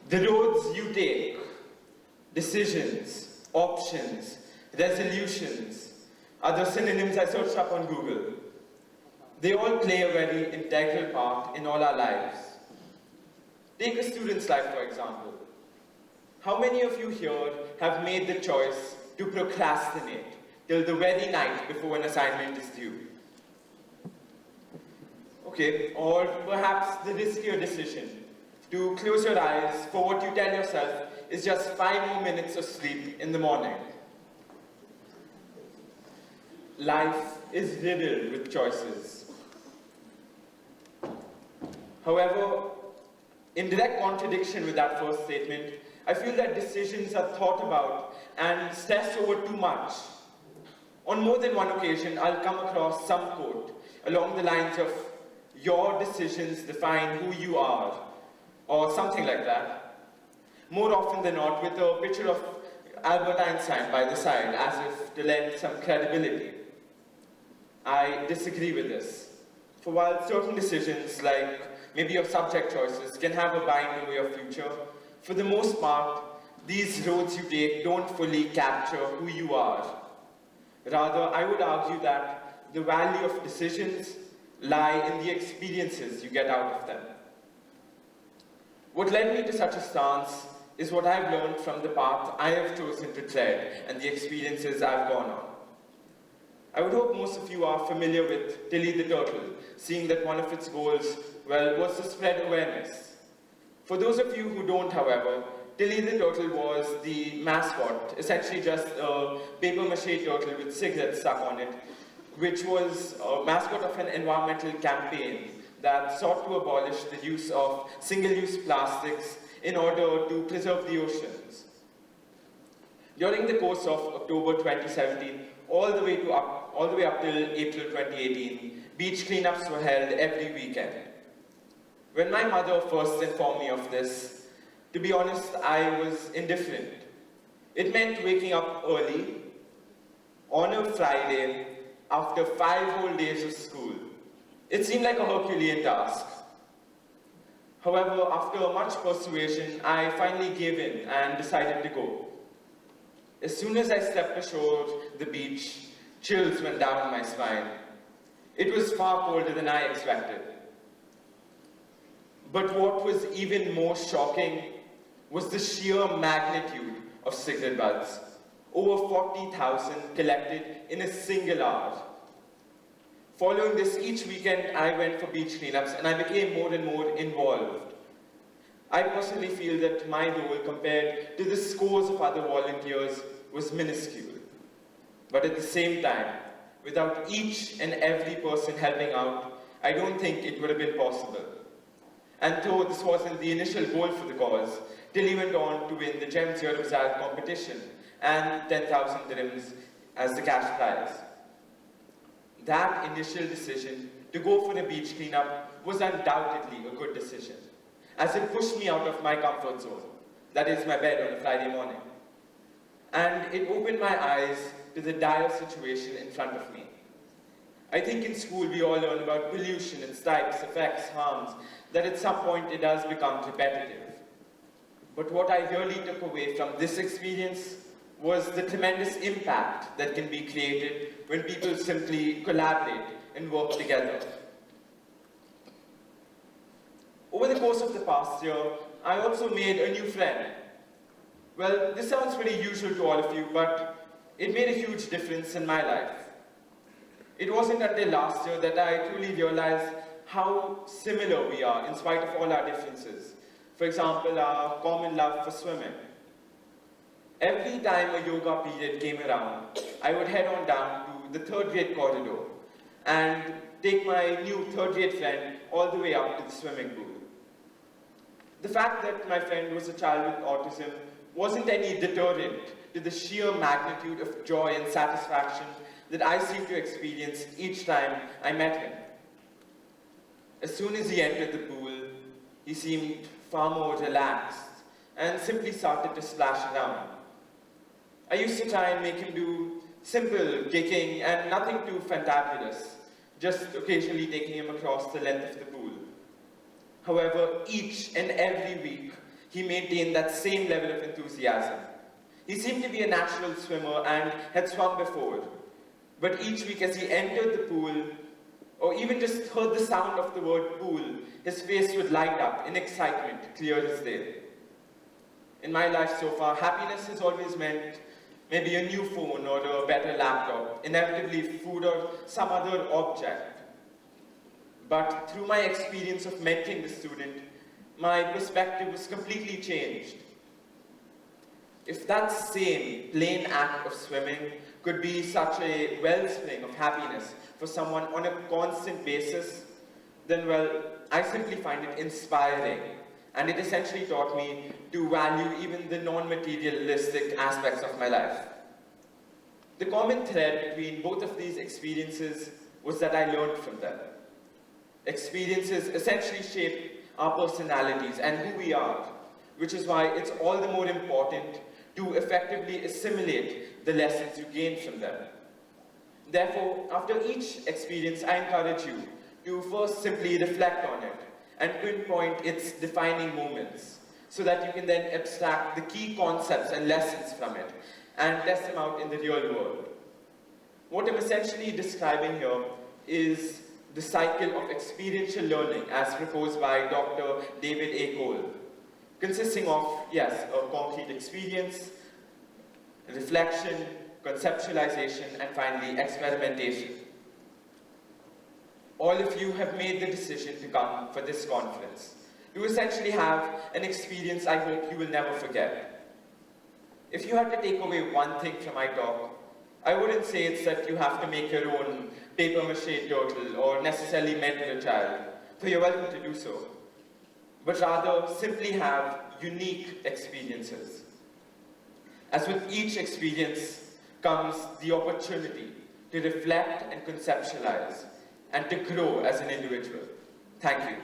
The roads you take, decisions, options, resolutions, are the synonyms I searched up on Google. They all play a very integral part in all our lives. Take a student's life, for example. How many of you here have made the choice to procrastinate till the very night before an assignment is due? Okay, or perhaps the riskier decision to close your eyes for what you tell yourself is just 5 more minutes of sleep in the morning. Life is riddled with choices. However, in direct contradiction with that first statement, I feel that decisions are thought about and stressed over too much. On more than one occasion, I'll come across some quote along the lines of, "Your decisions define who you are," or something like that. More often than not, with a picture of Albert Einstein by the side, as if to lend some credibility. I disagree with this. For while certain decisions, like maybe your subject choices, can have a bind over your future, for the most part, these roads you take don't fully capture who you are. Rather, I would argue that the value of decisions lie in the experiences you get out of them. What led me to such a stance is what I've learned from the path I have chosen to tread and the experiences I've gone on. I would hope most of you are familiar with Tilly the Turtle, seeing that one of its goals, was to spread awareness. For those of you who don't, however, Tilly the Turtle was the mascot, essentially just a papier-mâché turtle with cigarettes stuck on it, which was a mascot of an environmental campaign that sought to abolish the use of single-use plastics in order to preserve the oceans. During the course of October 2017, all the way up till April 2018, beach cleanups were held every weekend. When my mother first informed me of this, to be honest, I was indifferent. It meant waking up early, on a Friday, after 5 whole days of school. It seemed like a Herculean task. However, after much persuasion, I finally gave in and decided to go. As soon as I stepped ashore the beach, chills went down my spine. It was far colder than I expected. But what was even more shocking was the sheer magnitude of cigarette butts. Over 40,000 collected in a single hour. Following this, each weekend I went for beach cleanups and I became more and more involved. I personally feel that my role compared to the scores of other volunteers was minuscule. But at the same time, without each and every person helping out, I don't think it would have been possible. And though this wasn't the initial goal for the cause, Tilly went on to win the GEMSModernAcademy competition and 10,000 dirhams as the cash prize. That initial decision to go for a beach cleanup was undoubtedly a good decision, as it pushed me out of my comfort zone, that is my bed on a Friday morning. And it opened my eyes to the dire situation in front of me. I think in school we all learn about pollution, its types, effects, harms, that at some point it does become repetitive. But what I really took away from this experience was the tremendous impact that can be created when people simply collaborate and work together. Over the course of the past year, I also made a new friend. Well, this sounds pretty usual to all of you, but it made a huge difference in my life. It wasn't until last year that I truly realized how similar we are in spite of all our differences. For example, our common love for swimming. Every time a yoga period came around, I would head on down to the 3rd grade corridor and take my new 3rd grade friend all the way up to the swimming pool. The fact that my friend was a child with autism wasn't any deterrent to the sheer magnitude of joy and satisfaction that I seemed to experience each time I met him. As soon as he entered the pool, he seemed far more relaxed and simply started to splash around. I used to try and make him do simple kicking and nothing too fantabulous, just occasionally taking him across the length of the pool. However, each and every week, he maintained that same level of enthusiasm. He seemed to be a natural swimmer and had swum before. But each week as he entered the pool, or even just heard the sound of the word pool, his face would light up in excitement, clear as day. In my life so far, happiness has always meant maybe a new phone or a better laptop, inevitably food or some other object. But through my experience of mentoring the student, my perspective was completely changed. If that same plain act of swimming could be such a wellspring of happiness for someone on a constant basis, then, well, I simply find it inspiring. And it essentially taught me to value even the non-materialistic aspects of my life. The common thread between both of these experiences was that I learned from them. Experiences essentially shape our personalities and who we are, which is why it's all the more important to effectively assimilate the lessons you gain from them. Therefore, after each experience, I encourage you to first simply reflect on it and pinpoint its defining moments, so that you can then abstract the key concepts and lessons from it and test them out in the real world. What I'm essentially describing here is the cycle of experiential learning as proposed by Dr. David A. Cole, consisting of, yes, a concrete experience, reflection, conceptualization, and finally, experimentation. All of you have made the decision to come for this conference. You essentially have an experience I hope you will never forget. If you had to take away one thing from my talk, I wouldn't say it's that you have to make your own paper-mache turtle or necessarily mentor a child, for you're welcome to do so, but rather simply have unique experiences. As with each experience comes the opportunity to reflect and conceptualize and to grow as an individual. Thank you.